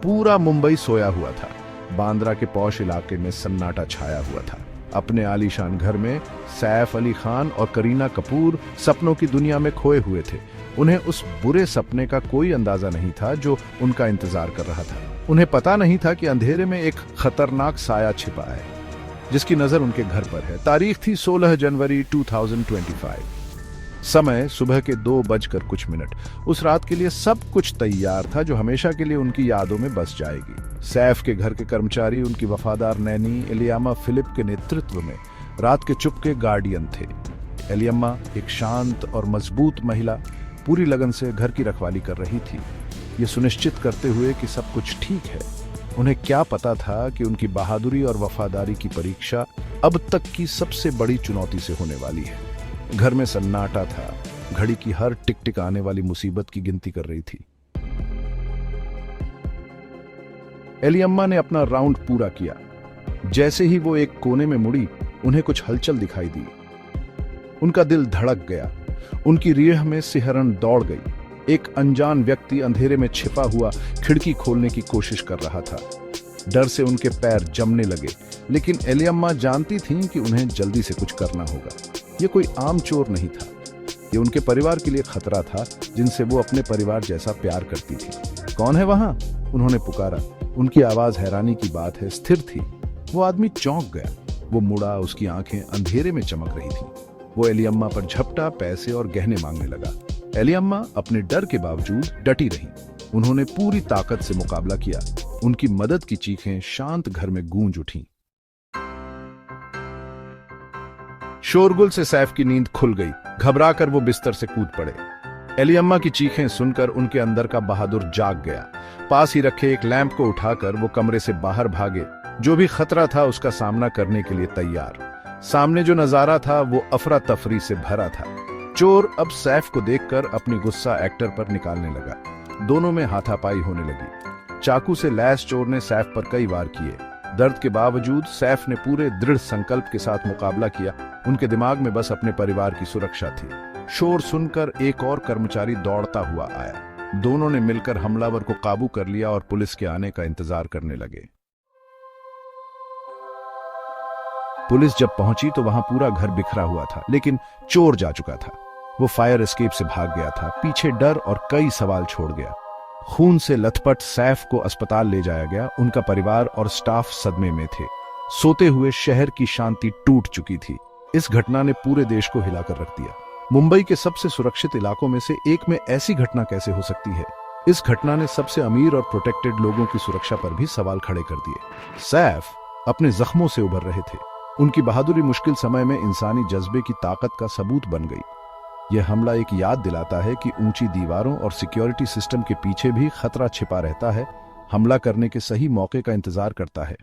पूरा मुंबई सोया हुआ था। बांद्रा के पौश इलाके में सन्नाटा छाया हुआ था। अपने आलीशान घर में सैफ अली खान और करीना कपूर सपनों की दुनिया में खोए हुए थे। उन्हें उस बुरे सपने का कोई अंदाजा नहीं था जो उनका इंतजार कर रहा था। उन्हें पता नहीं था कि अंधेरे में एक खतरनाक साया छिपा है जिसकी नजर उनके घर पर है। तारीख थी 16 जनवरी 2025। समय सुबह के 2:00 उस रात के लिए सब कुछ तैयार था जो हमेशा के लिए उनकी यादों में बस जाएगी। सैफ के घर के कर्मचारी उनकी वफादार नैनी एलियामा फिलिप के नेतृत्व में रात के चुपके गार्डियन थे। एलियामा एक शांत और मजबूत महिला पूरी लगन से घर की रखवाली कर रही थी, ये सुनिश्चित करते हुए कि सब कुछ ठीक है। उन्हें क्या पता था कि उनकी बहादुरी और वफादारी की परीक्षा अब तक की सबसे बड़ी चुनौती से होने वाली है। घर में सन्नाटा था, घड़ी की हर टिक टिक आने वाली मुसीबत की गिनती कर रही थी। एलियम्मा ने अपना राउंड पूरा किया। जैसे ही वो एक कोने में मुड़ी, उन्हें कुछ हलचल दिखाई दी। उनका दिल धड़क गया, उनकी रीढ़ में सिहरन दौड़ गई। एक अनजान व्यक्ति अंधेरे में छिपा हुआ खिड़की खोलने की कोशिश कर रहा था। डर से उनके पैर जमने लगे, लेकिन एलियम्मा जानती थीं कि उन्हें जल्दी से कुछ करना होगा। ये कोई आम चोर नहीं था, ये उनके परिवार के लिए खतरा था जिनसे वो अपने परिवार जैसा प्यार करती थी। कौन है वहां? उन्होंने पुकारा। उनकी आवाज हैरानी की बात है स्थिर थी। वो आदमी चौंक गया। वो मुड़ा, उसकी आंखें अंधेरे में चमक रही थीं। वो एलियम्मा पर झपटा, पैसे और गहने मांगने लगा। एलियम्मा अपने डर के बावजूद डटी रही। उन्होंने पूरी ताकत से मुकाबला किया। उनकी मदद की चीखें शांत घर में गूंज उठीं। शोरगुल से सैफ की नींद खुल गई। घबराकर वो बिस्तर से कूद पड़े। एलियम्मा की चीखें सुनकर उनके अंदर का बहादुर जाग गया। पास ही रखे एक लैंप को उठाकर वो कमरे से बाहर भागे, जो भी खतरा था उसका सामना करने के लिए तैयार। सामने जो नजारा था वो अफरा तफरी से भरा था। चोर अब सैफ को देखकर अपनी गुस्सा एक्टर पर निकालने लगा। दोनों में हाथापाई होने लगी। चाकू से लैस चोर ने सैफ पर कई वार किए। दर्द के बावजूद सैफ ने पूरे दृढ़ संकल्प के साथ मुकाबला किया। उनके दिमाग में बस अपने परिवार की सुरक्षा थी। शोर सुनकर एक और कर्मचारी दौड़ता हुआ आया। दोनों ने मिलकर हमलावर को काबू कर लिया और पुलिस के आने का इंतजार करने लगे। पुलिस जब पहुंची तो वहां पूरा घर बिखरा हुआ था, लेकिन चोर जा चुका था। वो फायर एस्केप से भाग गया था, पीछे डर और कई सवाल छोड़ गया। खून से लथपथ सैफ को अस्पताल ले जाया गया। उनका परिवार और स्टाफ सदमे में थे। सोते हुए शहर की शांति टूट चुकी थी। इस घटना ने पूरे देश को हिलाकर रख दिया। मुंबई के सबसे सुरक्षित इलाकों में से एक में ऐसी घटना कैसे हो सकती है? इस घटना ने सबसे अमीर और प्रोटेक्टेड लोगों की सुरक्षा पर भी सवाल खड़े कर दिए। सैफ अपने जख्मों से उभर रहे थे। उनकी बहादुरी मुश्किल समय में इंसानी जज्बे की ताकत का सबूत बन गई। यह हमला एक याद दिलाता है कि ऊंची दीवारों और सिक्योरिटी सिस्टम के पीछे भी खतरा छिपा रहता है। हमला करने के सही मौके का इंतजार करता है।